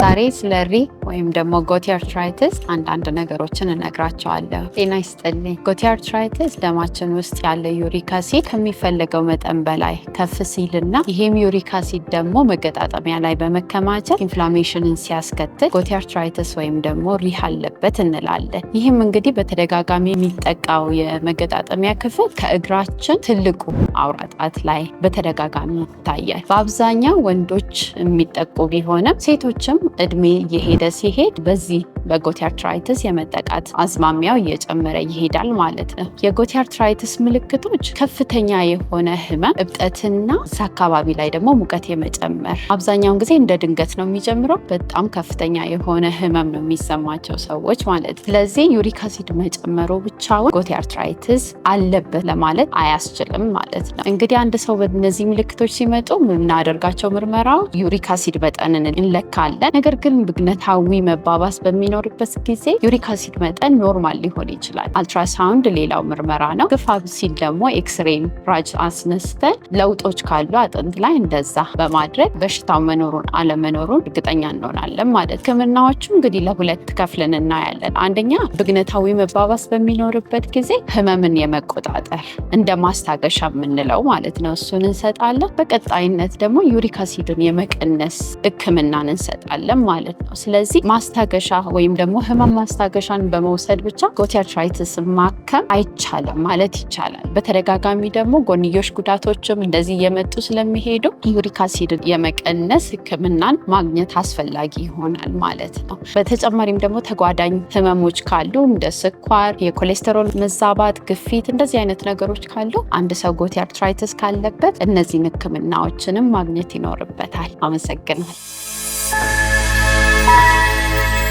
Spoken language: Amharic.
ዛሬ ስለሪ ወይም ደግሞ ጎቲ አርትራይተስ አንዳንድ ነገሮችን እነግራቸዋለሁ። ጤና ይስጥልኝ። ጎቲ አርትራይተስ ደማችን ውስጥ ያለ ዩሪክ አሲድ ከሚፈለገው መጠን በላይ ከፍ ሲልና ይሄም ዩሪክ አሲድ ደግሞ መገጣጠሚያ ላይ በመከማቸት ኢንፍላሜሽንን ሲያስከትል ጎቲ አርትራይተስ ወይም ደግሞ ሪህ አለበት እንላለን። ይህም እንግዲህ በተደጋጋሚ የሚጠቃው የመገጣጠሚያ ክፍል ከእግራችን ትልቁ አውራ ጣት ላይ በተደጋጋሚ ይታያል። በአብዛኛው ወንዶች የሚጠቁ ቢሆንም ሴቶችም እድሜ እየሄደ ሲሄድ በዚህ በጎቲ አርትራይተስ የመጠቃት አዝማሚያው እየጨመረ ይሄዳል ማለት ነው። የጎቲ አርትራይተስ ምልክቶች ከፍተኛ የሆነ ህመም፣ እብጠትና እዛ አካባቢ ላይ ደግሞ ሙቀት የመጨመር፣ አብዛኛውን ጊዜ እንደ ድንገት ነው የሚጀምረው። በጣም ከፍተኛ የሆነ ህመም ነው የሚሰማቸው ሰዎች ማለት ነው። ስለዚህ ዩሪክ አሲድ መጨመሩ ብቻውን ጎቲ አርትራይተስ አለበት ለማለት አያስችልም ማለት ነው። እንግዲህ አንድ ሰው በእነዚህ ምልክቶች ሲመጡ የምናደርጋቸው ምርመራው ዩሪክ አሲድ መጠንን እንለካለን። ነገር ግን ብግነታዊ መባባስ በሚኖርበት ጊዜ ዩሪክ አሲድ መጠን ኖርማል ሊሆን ይችላል። አልትራሳውንድ ሌላው ምርመራ ነው። ግፋ ሲል ደግሞ ኤክስሬይ ራጅ አስነስተን ለውጦች ካሉ አጥንት ላይ እንደዛ በማድረግ በሽታው መኖሩን አለመኖሩን እርግጠኛ እንሆናለን ማለት። ህክምናዎቹ እንግዲህ ለሁለት ከፍለን እናያለን። አንደኛ ብግነታዊ መባባስ በሚኖርበት ጊዜ ህመምን የመቆጣጠር እንደ ማስታገሻ የምንለው ማለት ነው፣ እሱን እንሰጣለን። በቀጣይነት ደግሞ ዩሪክ አሲድን የመቀነስ ህክምናን እንሰጣለን ማለት ነው። ስለዚህ ማስታገሻ ወይም ደግሞ ህመም ማስታገሻን በመውሰድ ብቻ ጎቲ አርትራይተስ ማከም አይቻልም ማለት ይቻላል። በተደጋጋሚ ደግሞ ጎንዮሽ ጉዳቶችም እንደዚህ እየመጡ ስለሚሄዱ ዩሪክ አሲድን የመቀነስ ህክምናን ማግኘት አስፈላጊ ይሆናል ማለት ነው። በተጨማሪም ደግሞ ተጓዳኝ ህመሞች ካሉ እንደ ስኳር፣ የኮሌስተሮል መዛባት፣ ግፊት እንደዚህ አይነት ነገሮች ካሉ አንድ ሰው ጎቲ አርትራይተስ ካለበት እነዚህን ህክምናዎችንም ማግኘት ይኖርበታል። አመሰግናለሁ።